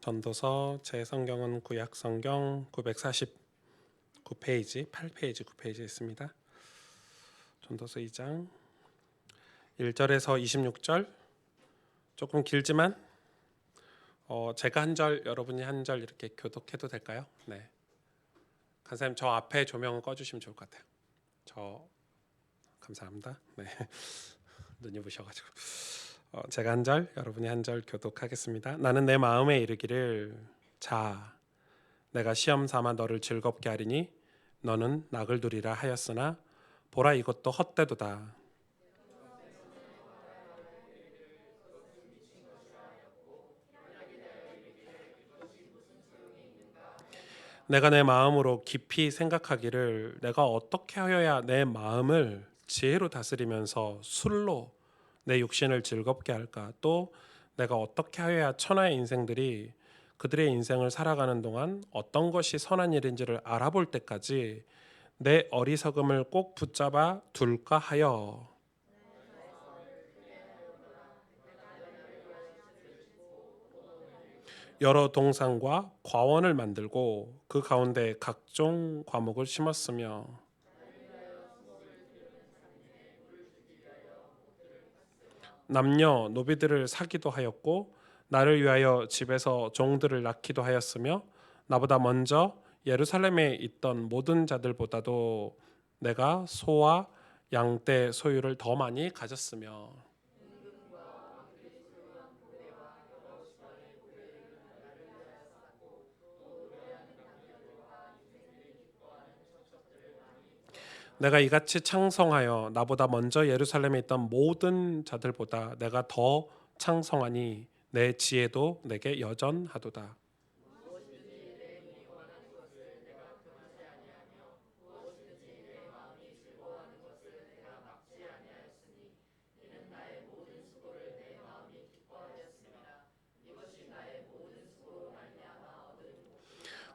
전도서 제 성경은 구약 성경 949페이지, 8페이지, 9페이지에 있습니다. 전도서 2장 1절에서 26절, 조금 길지만 제가 한 절, 여러분이 한 절 이렇게 교독해도 될까요? 네. 간사님 저 앞에 조명 꺼주시면 좋을 것 같아요. 저 감사합니다. 네. 눈이 부셔가지고 제가 한 절, 여러분이 한 절 교독하겠습니다. 나는 내 마음에 이르기를 자, 내가 시험 삼아 너를 즐겁게 하리니 너는 낙을 두리라 하였으나 보라 이것도 헛되도다. 내가 내 마음으로 깊이 생각하기를 내가 어떻게 하여야 내 마음을 지혜로 다스리면서 술로 내 육신을 즐겁게 할까? 또 내가 어떻게 하여야 천하의 인생들이 그들의 인생을 살아가는 동안 어떤 것이 선한 일인지를 알아볼 때까지 내 어리석음을 꼭 붙잡아 둘까 하여 여러 동산과 과원을 만들고 그 가운데 각종 과목을 심었으며 남녀 노비들을 사기도 하였고 나를 위하여 집에서 종들을 낳기도 하였으며 나보다 먼저 예루살렘에 있던 모든 자들보다도 내가 소와 양떼 소유를 더 많이 가졌으며 내가 이같이 창성하여 나보다 먼저 예루살렘에 있던 모든 자들보다 내가 더 창성하니 내 지혜도 내게 여전하도다.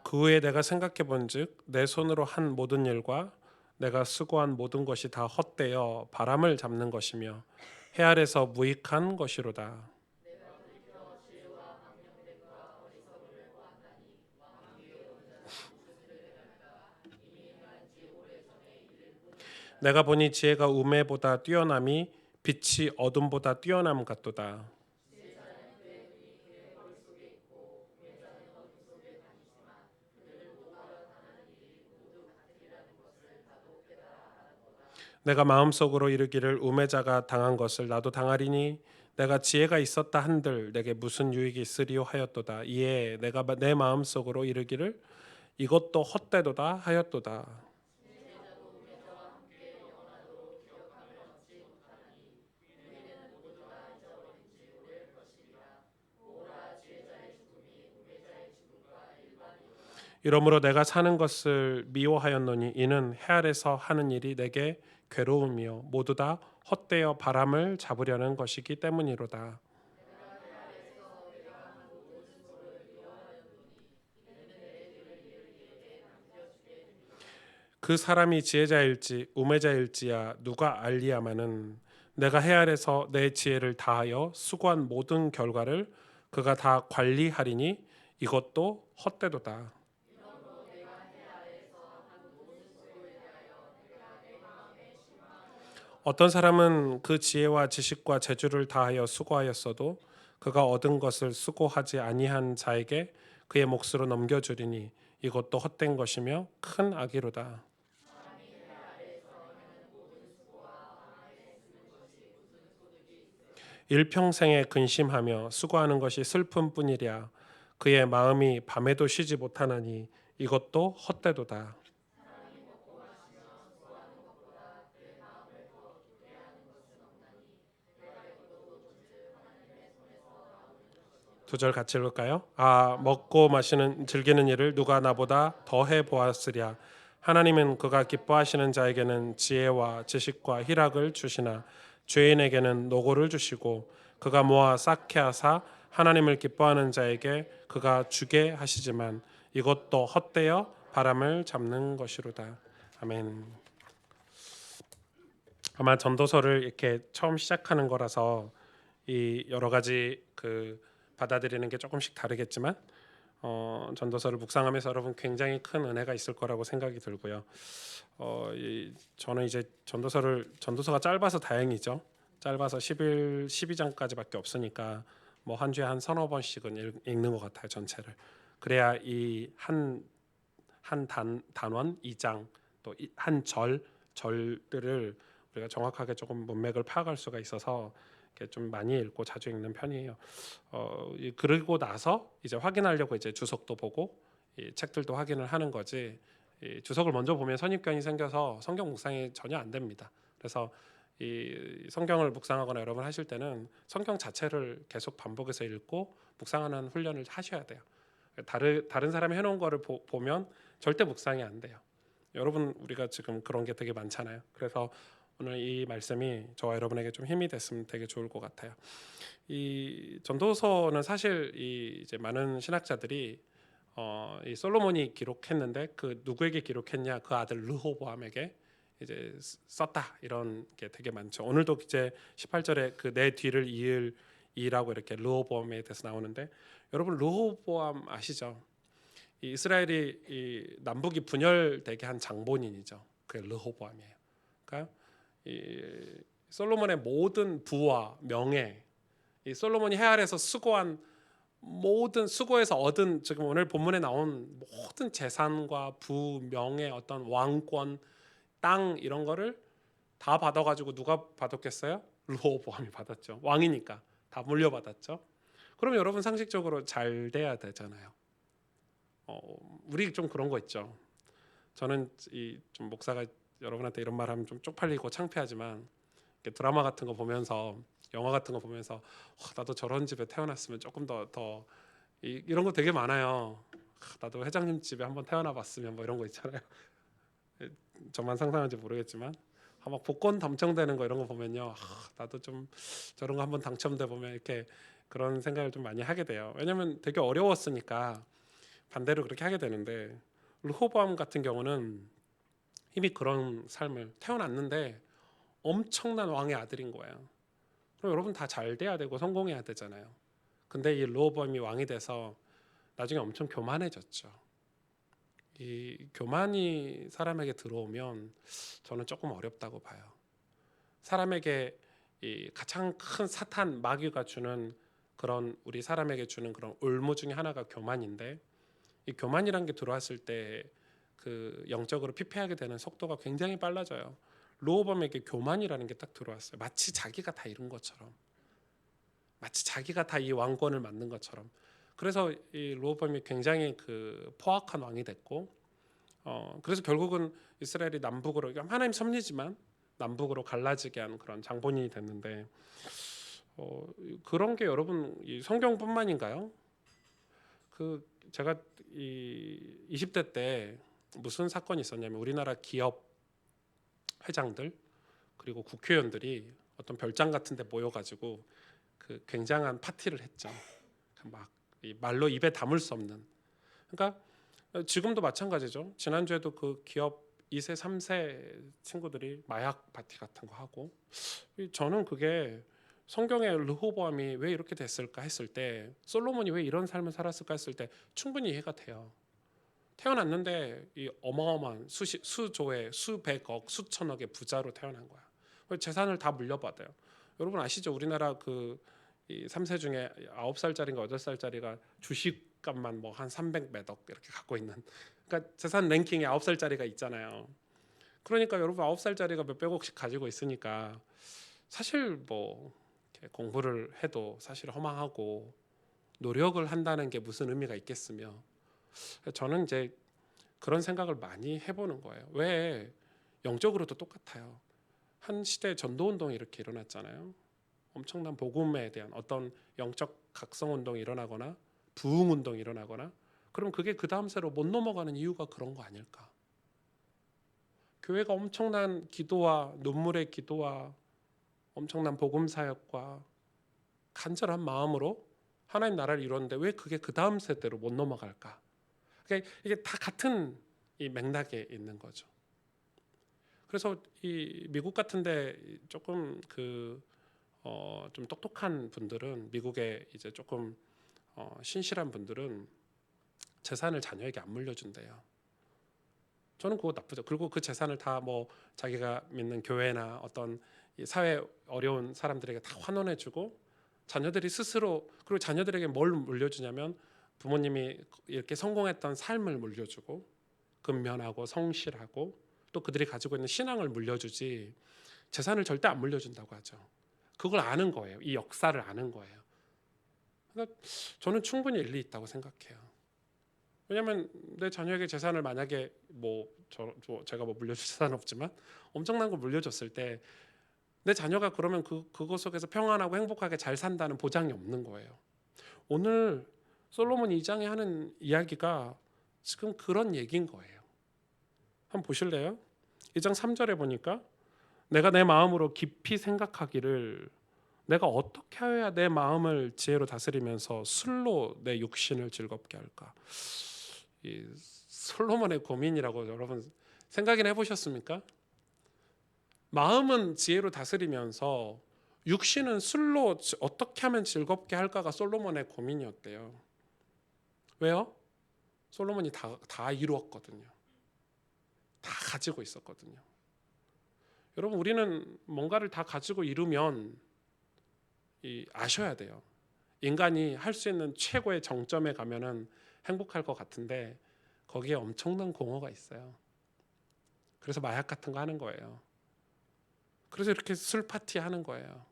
그 후에 내가 생각해 본즉 내 손으로 한 모든 일과 내가 수고한 모든 것이 다 헛되어 바람을 잡는 것이며 해 아래서 무익한 것이로다. 내가 보니 지혜가 우매보다 뛰어남이 빛이 어둠보다 뛰어남 같도다. 내가 마음속으로 이르기를 우매자가 당한 것을 나도 당하리니 내가 지혜가 있었다 한들 내게 무슨 유익이 있으리요 하였도다. 이에 내가 내 마음속으로 이르기를 이것도 헛되도다 하였도다. 이러므로 내가 사는 것을 미워하였노니 이는 해 아래서 하는 일이 내게 괴로움이요 모두 다 헛되어 바람을 잡으려는 것이기 때문이로다. 그 사람이 지혜자일지 우매자일지야 누가 알리야마는 내가 해 아래서 내 지혜를 다하여 수고한 모든 결과를 그가 다 관리하리니 이것도 헛되도다. 어떤 사람은 그 지혜와 지식과 재주를 다하여 수고하였어도 그가 얻은 것을 수고하지 아니한 자에게 그의 몫으로 넘겨주리니 이것도 헛된 것이며 큰 악이로다. 일평생에 근심하며 수고하는 것이 슬픔뿐이랴 그의 마음이 밤에도 쉬지 못하나니 이것도 헛되도다. 두 절 같이 읽을까요? 아, 먹고 마시는 즐기는 일을 누가 나보다 더해 보았으랴. 하나님은 그가 기뻐하시는 자에게는 지혜와 지식과 희락을 주시나 죄인에게는 노고를 주시고 그가 모아 쌓게 하사 하나님을 기뻐하는 자에게 그가 주게 하시지만 이것도 헛되어 바람을 잡는 것이로다. 아멘. 아마 전도서를 이렇게 처음 시작하는 거라서 이 여러 가지 받아들이는 게 조금씩 다르겠지만 전도서를 묵상하면서 여러분 굉장히 큰 은혜가 있을 거라고 생각이 들고요. 저는 이제 전도서가 짧아서 다행이죠. 짧아서 12장까지밖에 없으니까 뭐 한 주에 한 서너 번씩은 읽는 것 같아요, 전체를. 그래야 이 한 단원 2장 또 한 절들을 우리가 정확하게 조금 문맥을 파악할 수가 있어서 이렇게 좀 많이 읽고 자주 읽는 편이에요. 그러고 나서 이제 확인하려고 이제 주석도 보고 이 책들도 확인을 하는 거지. 이 주석을 먼저 보면 선입견이 생겨서 성경 묵상이 전혀 안 됩니다. 그래서 이 성경을 묵상하거나 여러분 하실 때는 성경 자체를 계속 반복해서 읽고 묵상하는 훈련을 하셔야 돼요. 다른 사람이 해놓은 거를 보면 절대 묵상이 안 돼요. 여러분 우리가 지금 그런 게 되게 많잖아요. 그래서 오늘 이 말씀이 저와 여러분에게 좀 힘이 됐으면 되게 좋을 것 같아요. 이 전도서는 사실 이제 많은 신학자들이 이 솔로몬이 기록했는데 그 누구에게 기록했냐? 그 아들 르호보암에게 이제 썼다 이런 게 되게 많죠. 오늘도 이제 18절에 그 내 뒤를 이으라고 이렇게 르호보암에 대해서 나오는데 여러분 르호보암 아시죠? 이 이스라엘이 이 남북이 분열되게 한 장본인이죠. 그게 르호보암이에요. 그러니까 이 솔로몬의 모든 부와 명예, 이 솔로몬이 해 아래서 수고한 모든 수고에서 얻은 지금 오늘 본문에 나온 모든 재산과 부, 명예, 어떤 왕권, 땅 이런 거를 다 받아가지고 누가 받았겠어요? 르호보암이 받았죠. 왕이니까 다 물려받았죠. 그럼 여러분 상식적으로 잘 돼야 되잖아요. 우리 좀 그런 거 있죠. 저는 이 좀 목사가 여러분한테 이런 말하면 좀 쪽팔리고 창피하지만 드라마 같은 거 보면서 영화 같은 거 보면서 나도 저런 집에 태어났으면 조금 더 이런 거 되게 많아요. 나도 회장님 집에 한번 태어나 봤으면 뭐 이런 거 있잖아요. 저만 상상하는지 모르겠지만 막 복권 당첨되는 거 이런 거 보면요. 나도 좀 저런 거 한번 당첨돼 보면 이렇게 그런 생각을 좀 많이 하게 돼요. 왜냐면 되게 어려웠으니까 반대로 그렇게 하게 되는데 르호보암 같은 경우는 이미 그런 삶을 태어났는데 엄청난 왕의 아들인 거예요. 그럼 여러분 다 잘 돼야 되고 성공해야 되잖아요. 근데 이 르호보암이 왕이 돼서 나중에 엄청 교만해졌죠. 이 교만이 사람에게 들어오면 저는 조금 어렵다고 봐요. 사람에게 이 가장 큰 사탄 마귀가 주는 그런 우리 사람에게 주는 그런 올무 중에 하나가 교만인데 이 교만이란 게 들어왔을 때 그 영적으로 피폐하게 되는 속도가 굉장히 빨라져요. 르호보암에게 교만이라는 게 딱 들어왔어요. 마치 자기가 다 이룬 것처럼, 마치 자기가 다 이 왕권을 만든 것처럼. 그래서 이 르호보암이 굉장히 그 포악한 왕이 됐고, 그래서 결국은 이스라엘이 남북으로 하나님 섭리지만 남북으로 갈라지게 한 그런 장본인이 됐는데, 그런 게 여러분 이 성경뿐만인가요? 그 제가 이 20대 때 무슨 사건이 있었냐면 우리나라 기업 회장들 그리고 국회의원들이 어떤 별장 같은 데 모여가지고 그 굉장한 파티를 했죠. 막 말로 입에 담을 수 없는. 그러니까 지금도 마찬가지죠. 지난주에도 그 기업 2세, 3세 친구들이 마약 파티 같은 거 하고 저는 그게 성경의 르호보암이 왜 이렇게 됐을까 했을 때 솔로몬이 왜 이런 삶을 살았을까 했을 때 충분히 이해가 돼요. 태어났는데 이 어마어마한 수조의 수백억 수천억의 부자로 태어난 거야. 재산을 다 물려받아요. 여러분 아시죠? 우리나라 이 3세 중에 9살짜리인가 8살짜리가 주식값만 뭐 한 300몇 억 이렇게 갖고 있는. 그러니까 재산 랭킹에 9살짜리가 있잖아요. 그러니까 여러분 9살짜리가 몇백억씩 가지고 있으니까 사실 뭐 이렇게 공부를 해도 사실 허망하고 노력을 한다는 게 무슨 의미가 있겠으며 저는 이제 그런 생각을 많이 해보는 거예요. 왜 영적으로도 똑같아요. 한 시대 전도 운동이 이렇게 일어났잖아요. 엄청난 복음에 대한 어떤 영적 각성 운동이 일어나거나 부흥 운동이 일어나거나 그럼 그게 그 다음 세로 못 넘어가는 이유가 그런 거 아닐까? 교회가 엄청난 기도와 눈물의 기도와 엄청난 복음 사역과 간절한 마음으로 하나님 나라를 이뤘는데 왜 그게 그 다음 세대로 못 넘어갈까? 그러니까 이게 다 같은 이 맥락에 있는 거죠. 그래서 이 미국 같은데 조금 좀 똑똑한 분들은 미국에 이제 조금 신실한 분들은 재산을 자녀에게 안 물려준대요. 저는 그거 나쁘죠. 그리고 그 재산을 다 뭐 자기가 믿는 교회나 어떤 이 사회 어려운 사람들에게 다 환원해주고 자녀들이 스스로, 그리고 자녀들에게 뭘 물려주냐면 부모님이 이렇게 성공했던 삶을 물려주고 근면하고 성실하고 또 그들이 가지고 있는 신앙을 물려주지 재산을 절대 안 물려준다고 하죠. 그걸 아는 거예요. 이 역사를 아는 거예요. 그러니까 저는 충분히 일리 있다고 생각해요. 왜냐하면 내 자녀에게 재산을 만약에 제가 뭐 물려줄 재산은 없지만 엄청난 걸 물려줬을 때 내 자녀가 그러면 그것 속에서 평안하고 행복하게 잘 산다는 보장이 없는 거예요. 오늘 솔로몬 2장에 하는 이야기가 지금 그런 얘기인 거예요. 한번 보실래요? 2장 3절에 보니까 내가 내 마음으로 깊이 생각하기를 내가 어떻게 해야 내 마음을 지혜로 다스리면서 술로 내 육신을 즐겁게 할까? 이 솔로몬의 고민이라고 여러분 생각이나 해보셨습니까? 마음은 지혜로 다스리면서 육신은 술로 어떻게 하면 즐겁게 할까가 솔로몬의 고민이었대요. 왜요? 솔로몬이 다 이루었거든요. 다 가지고 있었거든요. 여러분, 우리는 뭔가를 다 가지고 이루면 아셔야 돼요. 인간이 할 수 있는 최고의 정점에 가면은 행복할 것 같은데 거기에 엄청난 공허가 있어요. 그래서 마약 같은 거 하는 거예요. 그래서 이렇게 술 파티 하는 거예요.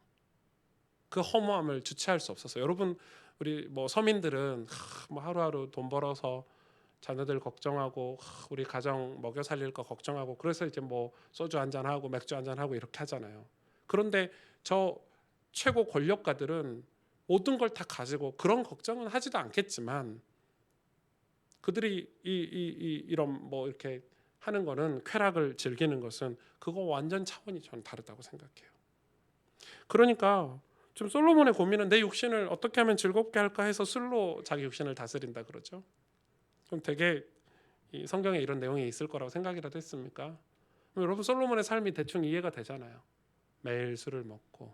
그 허무함을 주체할 수 없어서. 여러분, 우리 뭐 서민들은 뭐 하루하루 돈 벌어서 자녀들 걱정하고 우리 가정 먹여 살릴 거 걱정하고 그래서 이제 뭐 소주 한잔 하고 맥주 한잔 하고 이렇게 하잖아요. 그런데 저 최고 권력가들은 모든 걸 다 가지고 그런 걱정은 하지도 않겠지만 그들이 이런 뭐 이렇게 하는 거는 쾌락을 즐기는 것은 그거 완전 차원이 저는 다르다고 생각해요. 그러니까 좀 솔로몬의 고민은 내 육신을 어떻게 하면 즐겁게 할까 해서 술로 자기 육신을 다스린다 그러죠. 좀 되게 이 성경에 이런 내용이 있을 거라고 생각이라도 했습니까? 여러분, 솔로몬의 삶이 대충 이해가 되잖아요. 매일 술을 먹고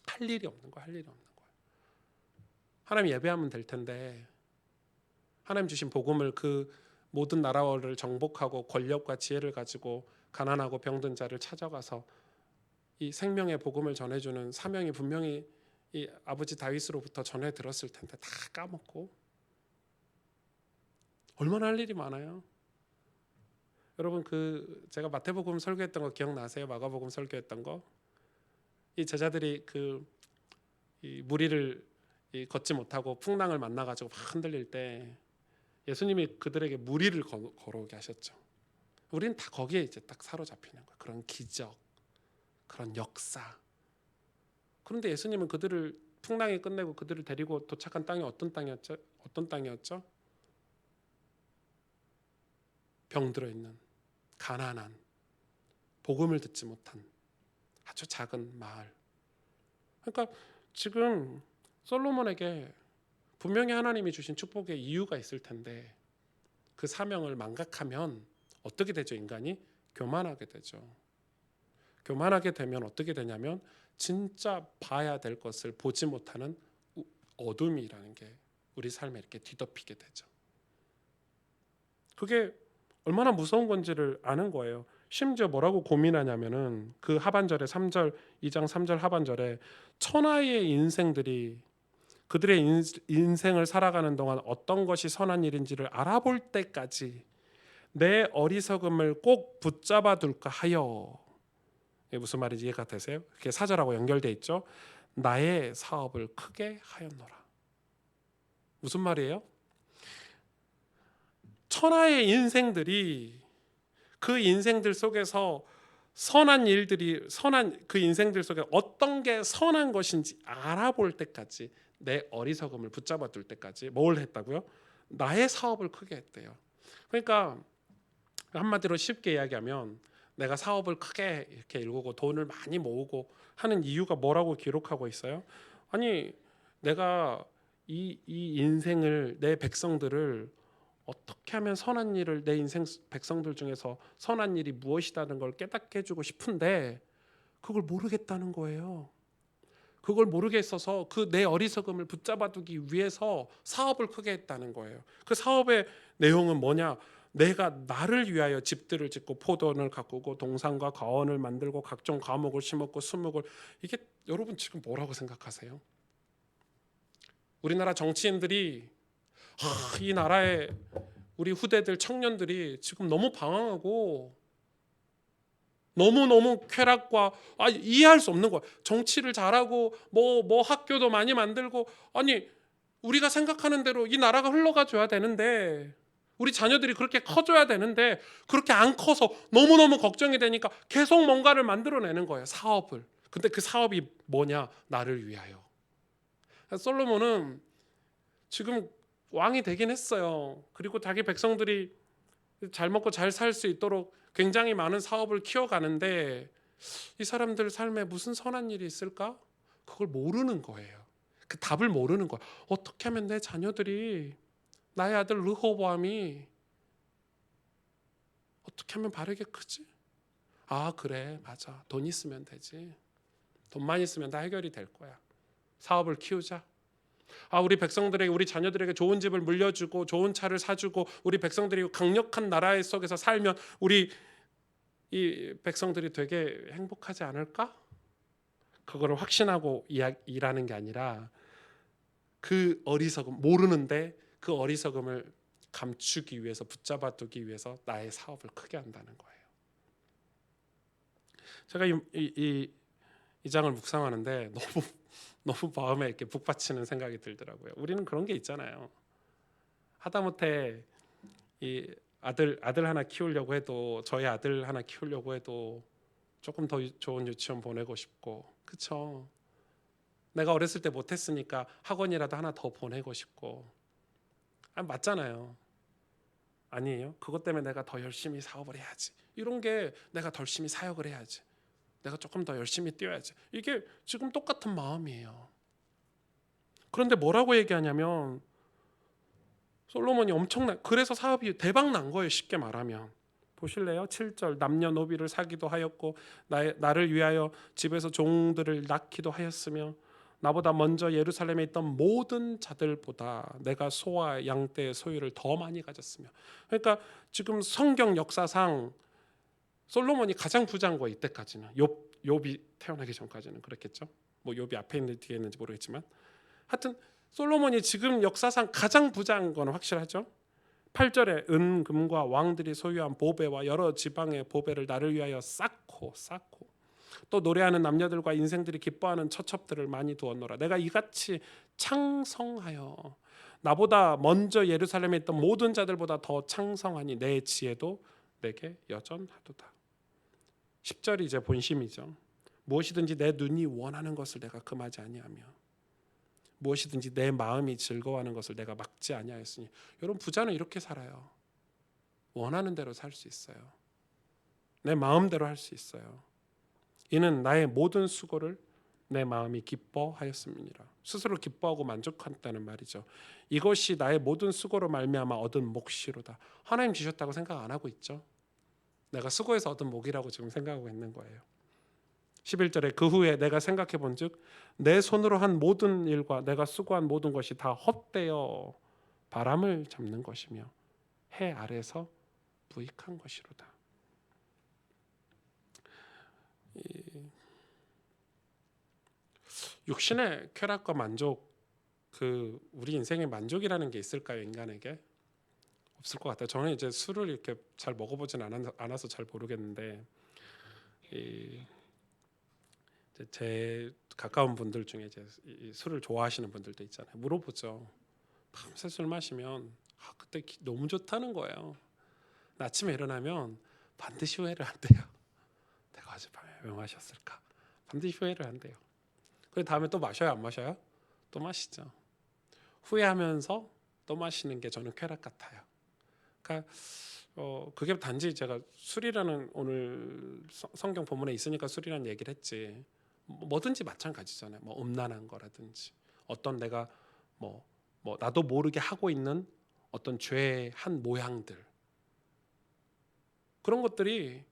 할 일이 없는 거예요. 할 일이 없는 거예요. 하나님 예배하면 될 텐데 하나님 주신 복음을 그 모든 나라를 정복하고 권력과 지혜를 가지고 가난하고 병든 자를 찾아가서 이 생명의 복음을 전해주는 사명이 분명히 이 아버지 다윗으로부터 전해 들었을 텐데 다 까먹고 얼마나 할 일이 많아요. 여러분, 제가 마태복음 설교했던 거 기억나세요? 마가복음 설교했던 거? 이 제자들이 이 무리를 걷지 못하고 풍랑을 만나가지고 막 흔들릴 때 예수님이 그들에게 무리를 걸어오게 하셨죠. 우리는 다 거기에 이제 딱 사로잡히는 거예요. 그런 기적, 그런 역사. 그런데 예수님은 그들을 풍랑이 끝내고 그들을 데리고 도착한 땅이 어떤 땅이었죠? 어떤 땅이었죠? 병들어 있는 가난한 복음을 듣지 못한 아주 작은 마을. 그러니까 지금 솔로몬에게 분명히 하나님이 주신 축복의 이유가 있을 텐데 그 사명을 망각하면 어떻게 되죠? 인간이 교만하게 되죠. 교만하게 되면 어떻게 되냐면 진짜 봐야 될 것을 보지 못하는 어둠이라는 게 우리 삶에 이렇게 뒤덮이게 되죠. 그게 얼마나 무서운 건지를 아는 거예요. 심지어 뭐라고 고민하냐면은 그 하반절에 3절 2장 3절 하반절에 천하의 인생들이 그들의 인생을 살아가는 동안 어떤 것이 선한 일인지를 알아볼 때까지 내 어리석음을 꼭 붙잡아 둘까 하여. 이게 무슨 말인지 이해가 되세요? 그게 4절하고 연결돼 있죠. 나의 사업을 크게 하였노라. 무슨 말이에요? 천하의 인생들이 그 인생들 속에서 선한 일들이 선한 그 인생들 속에 어떤 게 선한 것인지 알아볼 때까지 내 어리석음을 붙잡아 둘 때까지 뭘 했다고요? 나의 사업을 크게 했대요. 그러니까 한마디로 쉽게 이야기하면 내가 사업을 크게 이렇게 일구고 돈을 많이 모으고 하는 이유가 뭐라고 기록하고 있어요? 아니, 내가 이 인생을 내 백성들을 어떻게 하면 선한 일을 내 인생 백성들 중에서 선한 일이 무엇이라는 걸 깨닫게 해주고 싶은데 그걸 모르겠다는 거예요. 그걸 모르게 있어서 그 내 어리석음을 붙잡아두기 위해서 사업을 크게 했다는 거예요. 그 사업의 내용은 뭐냐? 내가 나를 위하여 집들을 짓고 포도원을 가꾸고 동산과 가원을 만들고 각종 과목을 심었고 수목을. 이게 여러분 지금 뭐라고 생각하세요? 우리나라 정치인들이 이 나라의 우리 후대들 청년들이 지금 너무 방황하고 너무너무 쾌락과 이해할 수 없는 거야. 정치를 잘하고 뭐 학교도 많이 만들고, 아니 우리가 생각하는 대로 이 나라가 흘러가 줘야 되는데, 우리 자녀들이 그렇게 커줘야 되는데 그렇게 안 커서 너무너무 걱정이 되니까 계속 뭔가를 만들어내는 거예요. 사업을. 근데 그 사업이 뭐냐? 나를 위하여. 솔로몬은 지금 왕이 되긴 했어요. 그리고 자기 백성들이 잘 먹고 잘 살 수 있도록 굉장히 많은 사업을 키워가는데, 이 사람들 삶에 무슨 선한 일이 있을까? 그걸 모르는 거예요. 그 답을 모르는 거야. 어떻게 하면 내 자녀들이, 나의 아들 르호보암이 어떻게 하면 바르게 크지? 그래, 맞아. 돈 있으면 되지. 돈만 있으면 다 해결이 될 거야. 사업을 키우자. 우리 백성들에게, 우리 자녀들에게 좋은 집을 물려주고 좋은 차를 사주고 우리 백성들이 강력한 나라 속에서 살면 우리 이 백성들이 되게 행복하지 않을까? 그거를 확신하고 일하는 게 아니라, 그 어리석음, 모르는데 그 어리석음을 감추기 위해서, 붙잡아두기 위해서 나의 사업을 크게 한다는 거예요. 제가 이 장을 묵상하는데 너무 마음에 이렇게 북받치는 생각이 들더라고요. 우리는 그런 게 있잖아요. 하다못해 이 아들 하나 키우려고 해도, 저희 아들 하나 키우려고 해도 조금 더 좋은 유치원 보내고 싶고, 그쵸? 내가 어렸을 때 못했으니까 학원이라도 하나 더 보내고 싶고, 맞잖아요. 아니에요? 그것 때문에 내가 더 열심히 사업을 해야지, 이런 게, 내가 더 열심히 사역을 해야지, 내가 조금 더 열심히 뛰어야지, 이게 지금 똑같은 마음이에요. 그런데 뭐라고 얘기하냐면, 솔로몬이 그래서 사업이 대박 난 거예요. 쉽게 말하면. 보실래요? 7절, 남녀노비를 사기도 하였고 나를 위하여 집에서 종들을 낳기도 하였으며 나보다 먼저 예루살렘에 있던 모든 자들보다 내가 소와 양떼의 소유를 더 많이 가졌으며. 그러니까 지금 성경 역사상 솔로몬이 가장 부자인 거예요. 이때까지는. 욥이 태어나기 전까지는 그랬겠죠. 뭐 욥이 앞에 있는지 뒤에 있는지 모르겠지만, 하여튼 솔로몬이 지금 역사상 가장 부자인 건 확실하죠. 8절에 은, 금과 왕들이 소유한 보배와 여러 지방의 보배를 나를 위하여 쌓고 또 노래하는 남녀들과 인생들이 기뻐하는 처첩들을 많이 두었노라. 내가 이같이 창성하여 나보다 먼저 예루살렘에 있던 모든 자들보다 더 창성하니 내 지혜도 내게 여전하도다. 10절이 이제 본심이죠. 무엇이든지 내 눈이 원하는 것을 내가 금하지 아니하며 무엇이든지 내 마음이 즐거워하는 것을 내가 막지 아니하였으니. 여러분, 부자는 이렇게 살아요. 원하는 대로 살 수 있어요. 내 마음대로 할 수 있어요. 이는 나의 모든 수고를 내 마음이 기뻐하였음이니라. 스스로 기뻐하고 만족한다는 말이죠. 이것이 나의 모든 수고로 말미암아 얻은 몫이로다. 하나님 주셨다고 생각 안 하고 있죠. 내가 수고해서 얻은 몫이라고 지금 생각하고 있는 거예요. 11절에 그 후에 내가 생각해 본즉 내 손으로 한 모든 일과 내가 수고한 모든 것이 다 헛되어 바람을 잡는 것이며 해 아래서 무익한 것이로다. 육신의 쾌락과 만족, 우리 인생의 만족이라는 게 있을까요? 인간에게 없을 것 같아요. 저는 이제 술을 이렇게 잘 먹어보진 않아서 잘 모르겠는데, 제 가까운 분들 중에 이제 술을 좋아하시는 분들도 있잖아요. 물어보죠. 밤새 술 마시면 그때 너무 좋다는 거예요. 아침에 일어나면 반드시 후회를 한대요. 내가 어젯밤에 왜 마셨을까? 반드시 후회를 한대요. 그리고 다음에 또 마셔요, 안 마셔요? 또 마시죠. 후회하면서 또 마시는 게 저는 쾌락 같아요. 그러니까 그게 단지 제가 술이라는, 오늘 성경 본문에 있으니까 술이라는 얘기를 했지, 뭐든지 마찬가지잖아요. 뭐 음란한 거라든지 어떤 내가 뭐 나도 모르게 하고 있는 어떤 죄의 한 모양들, 그런 것들이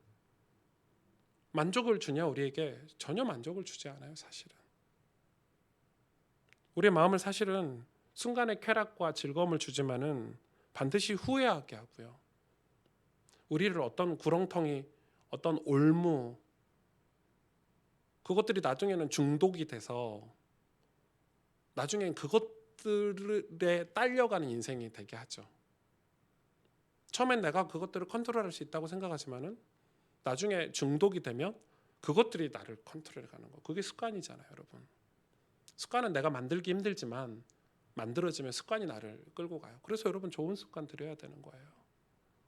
만족을 주냐? 우리에게 전혀 만족을 주지 않아요, 사실은. 우리의 마음을 사실은 순간의 쾌락과 즐거움을 주지만은 반드시 후회하게 하고요. 우리를 어떤 구렁텅이, 어떤 올무, 그것들이 나중에는 중독이 돼서 나중엔 그것들에 딸려가는 인생이 되게 하죠. 처음엔 내가 그것들을 컨트롤할 수 있다고 생각하지만은 나중에 중독이 되면 그것들이 나를 컨트롤해가는 거. 그게 습관이잖아요, 여러분. 습관은 내가 만들기 힘들지만 만들어지면 습관이 나를 끌고 가요. 그래서 여러분 좋은 습관 들여야 되는 거예요.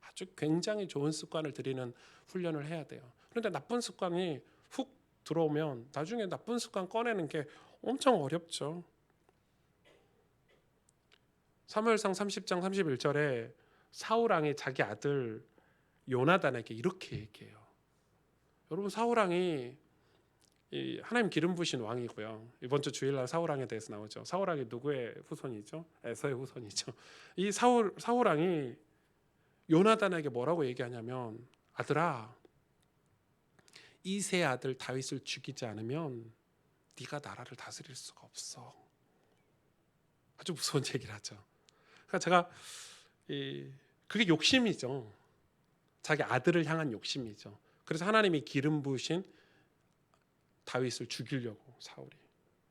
아주 굉장히 좋은 습관을 들이는 훈련을 해야 돼요. 그런데 나쁜 습관이 훅 들어오면 나중에 나쁜 습관 꺼내는 게 엄청 어렵죠. 사무엘상 30장 31절에 사울 왕이 자기 아들 요나단에게 이렇게 얘기해요. 여러분, 사울 왕이 하나님 기름 부으신 왕이고요. 이번 주 주일날 사울 왕에 대해서 나오죠. 사울 왕이 누구의 후손이죠? 에서의 후손이죠. 이 사울 왕이 요나단에게 뭐라고 얘기하냐면, 아들아, 이세 아들 다윗을 죽이지 않으면 네가 나라를 다스릴 수가 없어. 아주 무서운 얘기를 하죠. 그러니까 제가 그게 욕심이죠. 자기 아들을 향한 욕심이죠. 그래서 하나님이 기름 부으신 다윗을 죽이려고 사울이.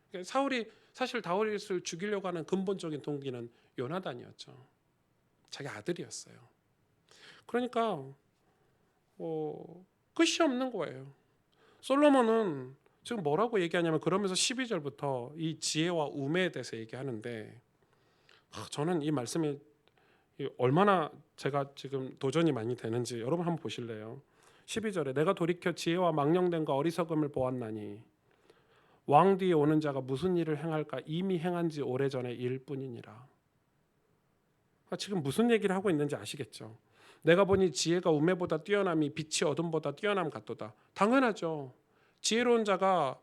그러니까 사울이 사실 다윗을 죽이려고 하는 근본적인 동기는 요나단이었죠. 자기 아들이었어요. 그러니까 끝이 없는 거예요. 솔로몬은 지금 뭐라고 얘기하냐면, 그러면서 12절부터 이 지혜와 우매에 대해서 얘기하는데, 저는 이 말씀이 얼마나 제가 지금 도전이 많이 되는지 여러분 한번 보실래요? 12절에 내가 돌이켜 지혜와 망령됨과 어리석음을 보았나니 왕 뒤에 오는 자가 무슨 일을 행할까? 이미 행한 지 오래전의 일뿐이니라. 지금 무슨 얘기를 하고 있는지 아시겠죠? 내가 보니 지혜가 우매보다 뛰어남이 빛이 어둠보다 뛰어남 같도다. 당연하죠. 지혜로운 자가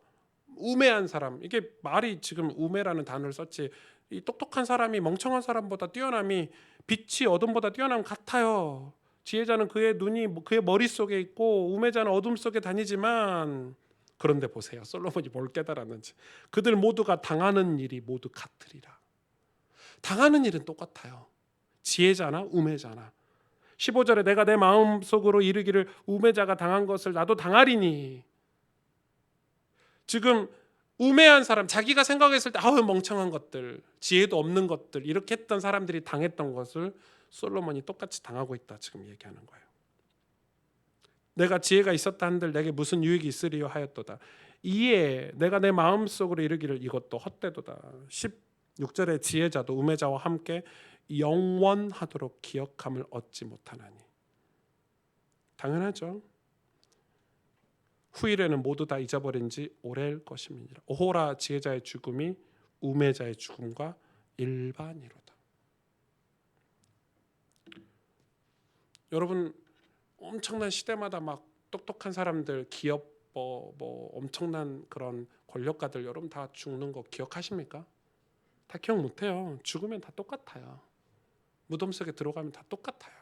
우매한 사람, 이게 말이 지금 우매라는 단어를 썼지, 이 똑똑한 사람이 멍청한 사람보다 뛰어남이 빛이 어둠보다 뛰어남 같아요. 지혜자는 그의 눈이 그의 머릿속에 있고 우매자는 어둠 속에 다니지만, 그런데 보세요, 솔로몬이 뭘 깨달았는지. 그들 모두가 당하는 일이 모두 같으리라. 당하는 일은 똑같아요. 지혜자나 우매자나. 15절에 내가 내 마음속으로 이르기를 우매자가 당한 것을 나도 당하리니. 지금 우매한 사람, 자기가 생각했을 때 아우 멍청한 것들, 지혜도 없는 것들, 이렇게 했던 사람들이 당했던 것을 솔로몬이 똑같이 당하고 있다 지금 얘기하는 거예요. 내가 지혜가 있었다 한들 내게 무슨 유익이 있으리요 하였도다. 이에 내가 내 마음속으로 이르기를 이것도 헛되도다. 16절에 지혜자도 우매자와 함께 영원하도록 기억함을 얻지 못하나니. 당연하죠. 후일에는 모두 다 잊어버린 지 오래일 것임이니라. 오호라, 지혜자의 죽음이 우매자의 죽음과 일반이로다. 여러분, 엄청난 시대마다 막 똑똑한 사람들, 기업 뭐 엄청난 그런 권력가들 여러분 다 죽는 거 기억하십니까? 다 기억 못해요. 죽으면 다 똑같아요. 무덤 속에 들어가면 다 똑같아요.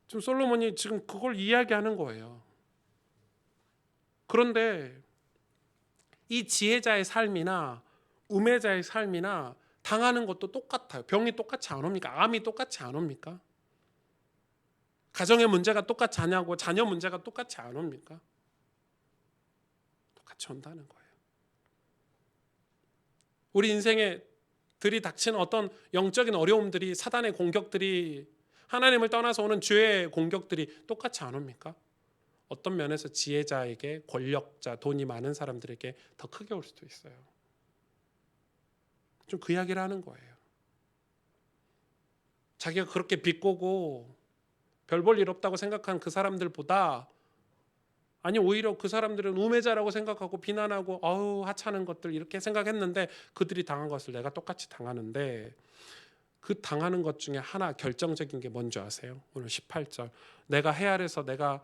지금 솔로몬이 지금 그걸 이야기하는 거예요. 그런데 이 지혜자의 삶이나 우매자의 삶이나 당하는 것도 똑같아요. 병이 똑같이 안 옵니까? 암이 똑같이 안 옵니까? 가정의 문제가 똑같이 하냐고, 자녀 문제가 똑같이 안 옵니까? 똑같이 온다는 거예요. 우리 인생에 들이닥치는 어떤 영적인 어려움들이, 사단의 공격들이, 하나님을 떠나서 오는 죄의 공격들이 똑같이 안 옵니까? 어떤 면에서 지혜자에게, 권력자, 돈이 많은 사람들에게 더 크게 올 수도 있어요. 좀 그 이야기를 하는 거예요. 자기가 그렇게 비꼬고 별 볼 일 없다고 생각한 그 사람들보다, 아니 오히려 그 사람들은 우매자라고 생각하고 비난하고 아우 하찮은 것들 이렇게 생각했는데, 그들이 당한 것을 내가 똑같이 당하는데, 그 당하는 것 중에 하나 결정적인 게 뭔지 아세요? 오늘 18절 내가 해 아래서 내가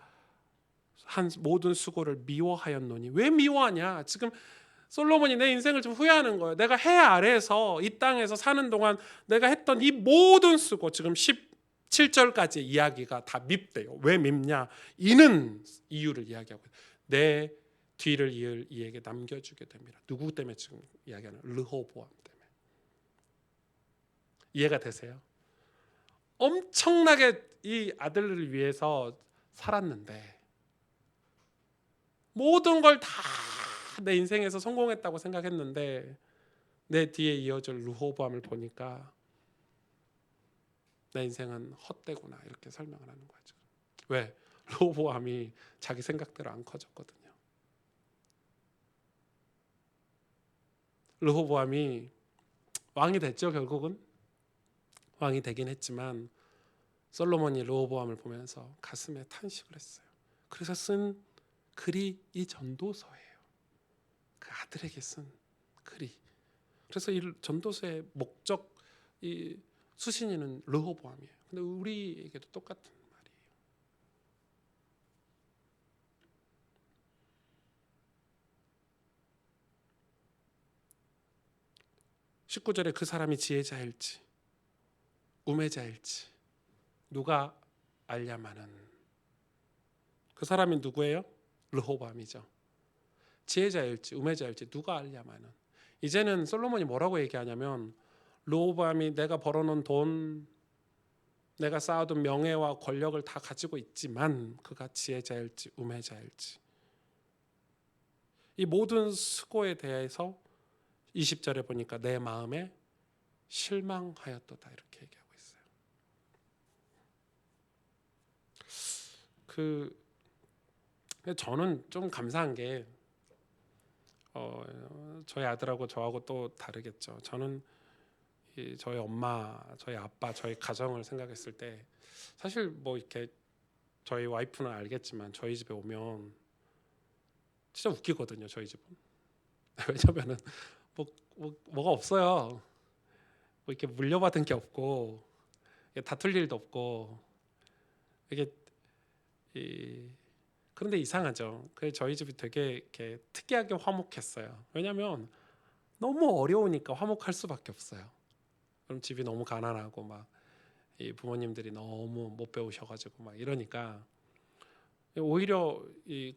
한 모든 수고를 미워하였노니. 왜 미워하냐? 지금 솔로몬이 내 인생을 좀 후회하는 거예요. 내가 해 아래에서 이 땅에서 사는 동안 내가 했던 이 모든 수고, 지금 17절까지 이야기가 다 밉대요. 왜 밉냐? 이는 이유를 이야기하고, 내 뒤를 이을 이에게 남겨주게 됩니다. 누구 때문에 지금 이야기하는 르호보암 때문에. 이해가 되세요? 엄청나게 이 아들을 위해서 살았는데 모든 걸 다 내 인생에서 성공했다고 생각했는데 내 뒤에 이어질 르호보암을 보니까 내 인생은 헛되구나 이렇게 설명을 하는 거죠. 왜? 르호보암이 자기 생각대로 안 커졌거든요. 르호보암이 왕이 됐죠. 결국은 왕이 되긴 했지만 솔로몬이 르호보암을 보면서 가슴에 탄식을 했어요. 그래서 쓴 글이 이 전도서예요. 그 아들에게 쓴 글이. 그래서 이 전도서의 목적, 이 수신인은 르호보암이에요. 근데 우리에게도 똑같은 말이에요. 19절에 그 사람이 지혜자일지 우매자일지 누가 알냐마는. 그 사람이 누구예요? 르호보암이죠. 지혜자일지 우매자일지 누가 알냐마는. 이제는 솔로몬이 뭐라고 얘기하냐면 르호보암이 내가 벌어놓은 돈, 내가 쌓아둔 명예와 권력을 다 가지고 있지만 그가 지혜자일지 우매자일지 이 모든 수고에 대해서 20절에 보니까 내 마음에 실망하였도다 이렇게 얘기하고 있어요. 저는 좀 감사한 게 저희 아들하고 저하고 또 다르겠죠. 저는 저희 엄마, 저희 아빠, 저희 가정을 생각했을 때 사실 뭐 이렇게 저희 와이프는 알겠지만 저희 집에 오면 진짜 웃기거든요. 저희 집은. 왜냐면은 뭐가 없어요. 뭐 이렇게 물려받은 게 없고 다툴 일도 없고 이게 그런데 이상하죠. 그래서 저희 집이 되게 이렇게 특이하게 화목했어요. 왜냐하면 너무 어려우니까 화목할 수밖에 없어요. 그럼 집이 너무 가난하고 막 이 부모님들이 너무 못 배우셔가지고 막 이러니까 오히려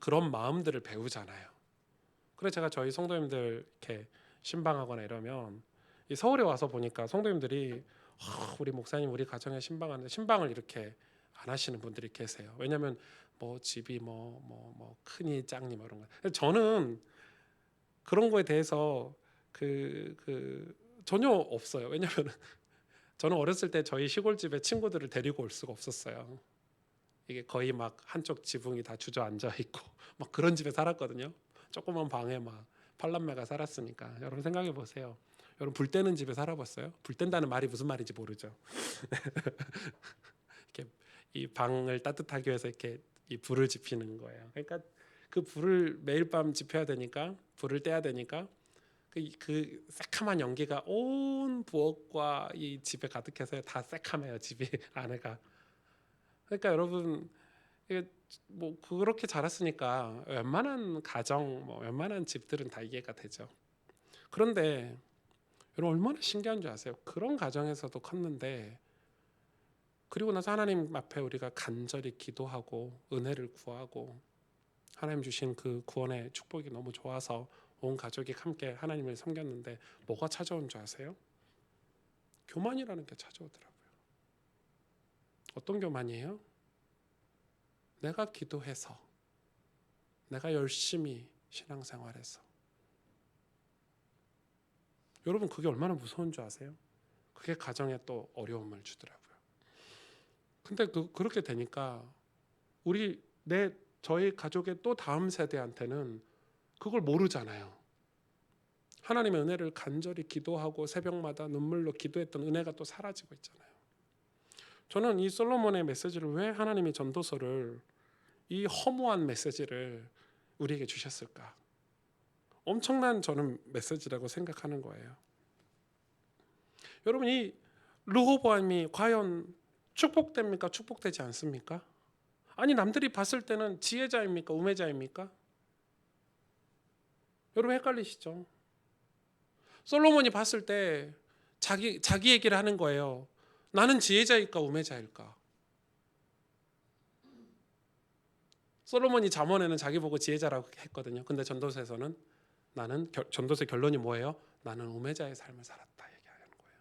그런 마음들을 배우잖아요. 그래서 제가 저희 성도님들 이렇게 신방하거나 이러면 이 서울에 와서 보니까 성도님들이 우리 목사님 우리 가정에 신방하는데 신방을 이렇게 안 하시는 분들이 계세요. 왜냐하면 뭐 집이 뭐 크니 작니 뭐 이런 거. 저는 그런 거에 대해서 전혀 없어요. 왜냐하면 저는 어렸을 때 저희 시골집에 친구들을 데리고 올 수가 없었어요. 이게 거의 막 한쪽 지붕이 다 주저앉아 있고 막 그런 집에 살았거든요. 조그만 방에 막 팔남매가 살았으니까. 여러분 생각해 보세요. 여러분 불 때는 집에 살아봤어요? 불 땐다는 말이 무슨 말인지 모르죠. 이렇게 이 방을 따뜻하게 위해서 이렇게 이 불을 지피는 거예요. 그러니까 그 불을 매일 밤 지펴야 되니까 불을 떼야 되니까 그 새카만 연기가 온 부엌과 이 집에 가득해서 다 새카매요. 집이 안에가. 그러니까 여러분 이게 뭐 그렇게 자랐으니까 웬만한 가정, 뭐 웬만한 집들은 다 이해가 되죠. 그런데 여러분 얼마나 신기한 줄 아세요? 그런 가정에서도 컸는데 그리고 나서 하나님 앞에 우리가 간절히 기도하고 은혜를 구하고 하나님 주신 그 구원의 축복이 너무 좋아서 온 가족이 함께 하나님을 섬겼는데 뭐가 찾아온 줄 아세요? 교만이라는 게 찾아오더라고요. 어떤 교만이에요? 내가 기도해서 내가 열심히 신앙생활해서 여러분 그게 얼마나 무서운 줄 아세요? 그게 가정에 또 어려움을 주더라고요. 근데 그렇게 되니까 저희 가족의 또 다음 세대한테는 그걸 모르잖아요. 하나님의 은혜를 간절히 기도하고 새벽마다 눈물로 기도했던 은혜가 또 사라지고 있잖아요. 저는 이 솔로몬의 메시지를 왜 하나님이 전도서를 이 허무한 메시지를 우리에게 주셨을까? 엄청난 저는 메시지라고 생각하는 거예요. 여러분 이 르호보암이 과연 축복됩니까? 축복되지 않습니까? 아니 남들이 봤을 때는 지혜자입니까? 우매자입니까? 여러분 헷갈리시죠? 솔로몬이 봤을 때 자기 얘기를 하는 거예요. 나는 지혜자일까 우매자일까? 솔로몬이 잠언에는 자기 보고 지혜자라고 했거든요. 근데 전도서에서는 전도서의 결론이 뭐예요? 나는 우매자의 삶을 살았다 얘기하는 거예요.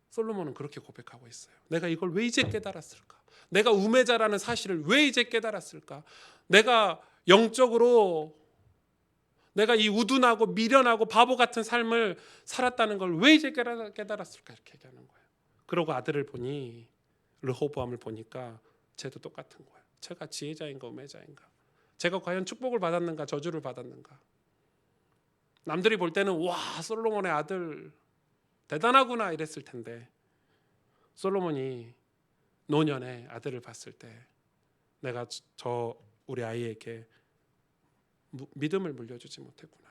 솔로몬은 그렇게 고백하고 있어요. 내가 이걸 왜 이제 깨달았을까? 내가 우매자라는 사실을 왜 이제 깨달았을까? 내가 영적으로 내가 이 우둔하고 미련하고 바보 같은 삶을 살았다는 걸 왜 이제 깨달았을까? 이렇게 얘기하는 거예요. 그러고 아들을 보니 르호보암을 보니까 쟤도 똑같은 거예요. 제가 지혜자인가 우매자인가? 제가 과연 축복을 받았는가 저주를 받았는가? 남들이 볼 때는 와 솔로몬의 아들 대단하구나 이랬을 텐데 솔로몬이 노년에 아들을 봤을 때 내가 우리 아이에게 믿음을 물려주지 못했구나.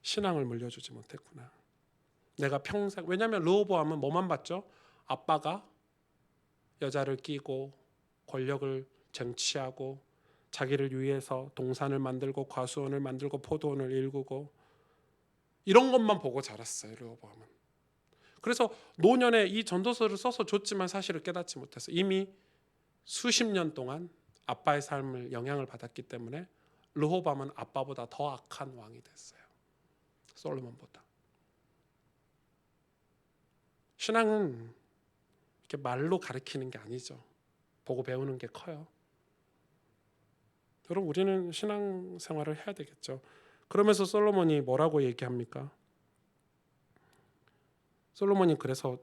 신앙을 물려주지 못했구나. 내가 평생 왜냐하면 르호보암은 뭐만 봤죠? 아빠가 여자를 끼고 권력을 쟁취하고 자기를 위해서 동산을 만들고 과수원을 만들고 포도원을 일구고 이런 것만 보고 자랐어요. 르호보암은. 그래서 노년에 이 전도서를 써서 줬지만 사실을 깨닫지 못했어요. 이미 수십 년 동안 아빠의 삶을 영향을 받았기 때문에 르호보암은 아빠보다 더 악한 왕이 됐어요. 솔로몬보다. 신앙은 이렇게 말로 가르치는 게 아니죠. 보고 배우는 게 커요. 여러분 우리는 신앙 생활을 해야 되겠죠. 그러면서 솔로몬이 뭐라고 얘기합니까? 솔로몬이 그래서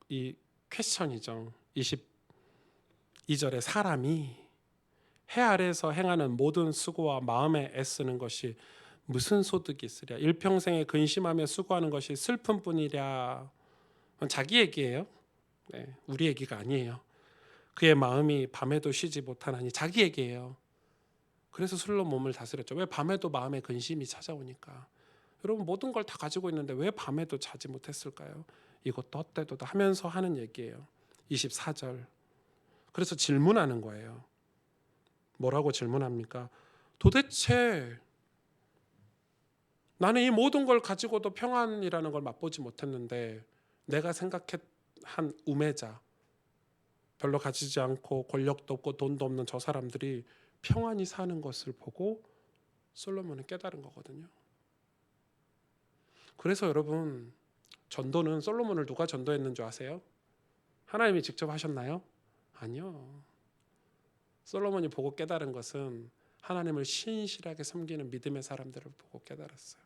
이 퀘스천이죠. 22절에 사람이 해 아래에서 행하는 모든 수고와 마음에 애쓰는 것이 무슨 소득이 있으랴? 일평생에 근심하며 수고하는 것이 슬픔뿐이랴. 자기 얘기예요. 네, 우리 얘기가 아니에요. 그의 마음이 밤에도 쉬지 못하나니 자기 얘기예요. 그래서 술로 몸을 다스렸죠. 왜 밤에도 마음에 근심이 찾아오니까. 여러분 모든 걸 다 가지고 있는데 왜 밤에도 자지 못했을까요? 이것도 헛되도다 하면서 하는 얘기예요. 24절. 그래서 질문하는 거예요. 뭐라고 질문합니까? 도대체 나는 이 모든 걸 가지고도 평안이라는 걸 맛보지 못했는데 내가 생각한 우매자 별로 가지지 않고 권력도 없고 돈도 없는 저 사람들이 평안히 사는 것을 보고 솔로몬은 깨달은 거거든요. 그래서 여러분 전도는 솔로몬을 누가 전도했는 줄 아세요? 하나님이 직접 하셨나요? 아니요. 솔로몬이 보고 깨달은 것은 하나님을 신실하게 섬기는 믿음의 사람들을 보고 깨달았어요.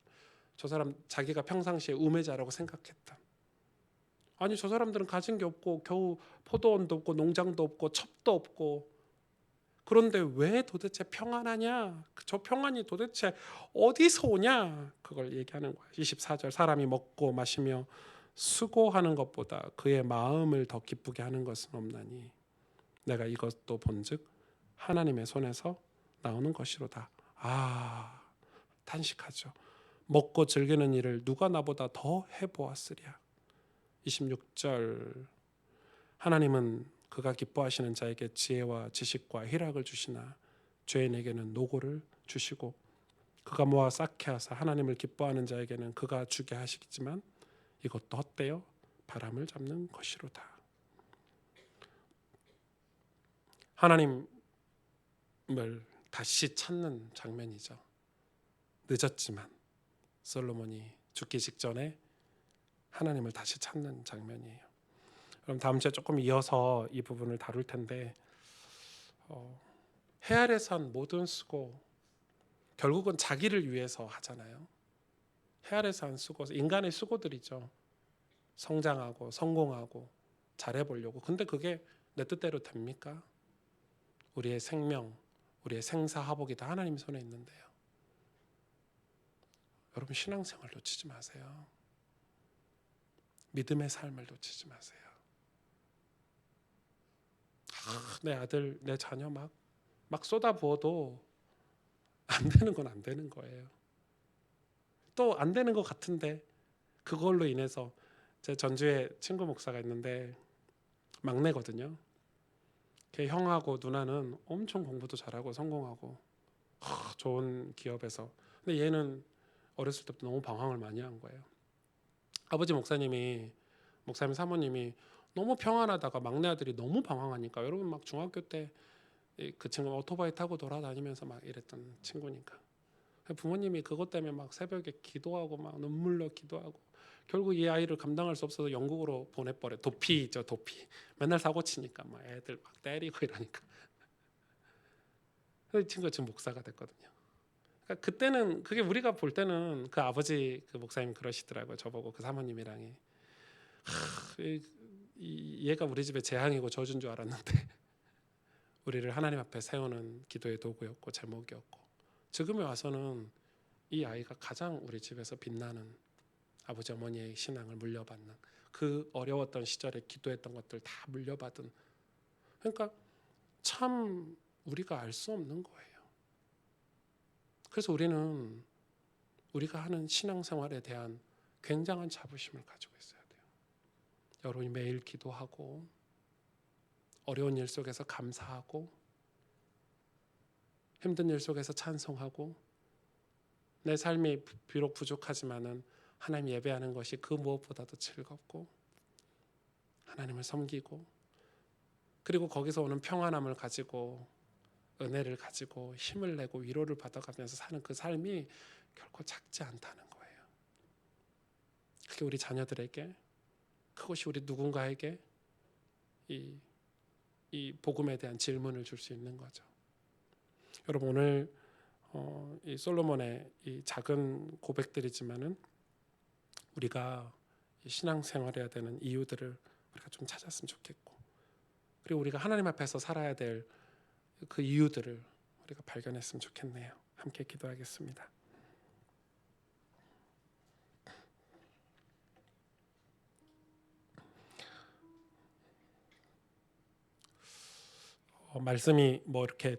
저 사람 자기가 평상시에 우매자라고 생각했다. 아니 저 사람들은 가진 게 없고 겨우 포도원도 없고 농장도 없고 첩도 없고 그런데 왜 도대체 평안하냐? 저 평안이 도대체 어디서 오냐? 그걸 얘기하는 거야. 24절 사람이 먹고 마시며 수고하는 것보다 그의 마음을 더 기쁘게 하는 것은 없나니 내가 이것도 본즉 하나님의 손에서 나오는 것이로다. 탄식하죠. 먹고 즐기는 일을 누가 나보다 더 해보았으랴. 26절 하나님은 그가 기뻐하시는 자에게 지혜와 지식과 희락을 주시나 죄인에게는 노고를 주시고 그가 모아 쌓게 하사 하나님을 기뻐하는 자에게는 그가 주게 하시겠지만 이것도 헛되어 바람을 잡는 것이로다. 하나님을 다시 찾는 장면이죠. 늦었지만 솔로몬이 죽기 직전에 하나님을 다시 찾는 장면이에요. 그럼 다음 주에 조금 이어서 이 부분을 다룰 텐데 해 아래서 한 모든 수고 결국은 자기를 위해서 하잖아요. 해 아래서 한 수고 인간의 수고들이죠. 성장하고 성공하고 잘해보려고. 근데 그게 내 뜻대로 됩니까? 우리의 생명, 우리의 생사화복이 다 하나님 손에 있는데요. 여러분 신앙생활 놓치지 마세요. 믿음의 삶을 놓치지 마세요. 내 아들, 내 자녀 막 쏟아부어도 안 되는 건 안 되는 거예요. 또 안 되는 것 같은데 그걸로 인해서 제 전주에 친구 목사가 있는데 막내거든요. 걔 형하고 누나는 엄청 공부도 잘하고 성공하고 좋은 기업에서 근데 얘는 어렸을 때부터 너무 방황을 많이 한 거예요. 아버지 목사님 사모님이 너무 평안하다가 막내 아들이 너무 방황하니까, 여러분 막 중학교 때 그 친구 오토바이 타고 돌아다니면서 막 이랬던 친구니까 부모님이 그것 때문에 막 새벽에 기도하고 막 눈물로 기도하고 결국 이 아이를 감당할 수 없어서 영국으로 보내버려. 도피 있죠, 도피. 맨날 사고 치니까 막 애들 막 때리고 이러니까. 그 친구가 지금 목사가 됐거든요. 그러니까 그때는 그게 우리가 볼 때는 그 아버지 그 목사님 그러시더라고요. 저보고 그 사모님이랑이 얘가 우리 집의 재앙이고 저주인 줄 알았는데 우리를 하나님 앞에 세우는 기도의 도구였고 제목이었고, 지금에 와서는 이 아이가 가장 우리 집에서 빛나는 아버지 어머니의 신앙을 물려받는, 그 어려웠던 시절에 기도했던 것들 다 물려받은, 그러니까 참 우리가 알 수 없는 거예요. 그래서 우리는 우리가 하는 신앙생활에 대한 굉장한 자부심을 가지고 있어야 돼요. 여러분이 매일 기도하고 어려운 일 속에서 감사하고 힘든 일 속에서 찬송하고 내 삶이 비록 부족하지만은 하나님 예배하는 것이 그 무엇보다도 즐겁고 하나님을 섬기고, 그리고 거기서 오는 평안함을 가지고 은혜를 가지고 힘을 내고 위로를 받아가면서 사는 그 삶이 결코 작지 않다는 거예요. 그게 우리 자녀들에게, 그것이 우리 누군가에게 이 복음에 대한 질문을 줄 수 있는 거죠. 여러분 오늘 이 솔로몬의 이 작은 고백들이지만은 우리가 신앙생활해야 되는 이유들을 우리가 좀 찾았으면 좋겠고, 그리고 우리가 하나님 앞에서 살아야 될 그 이유들을 우리가 발견했으면 좋겠네요. 함께 기도하겠습니다. 말씀이 뭐 이렇게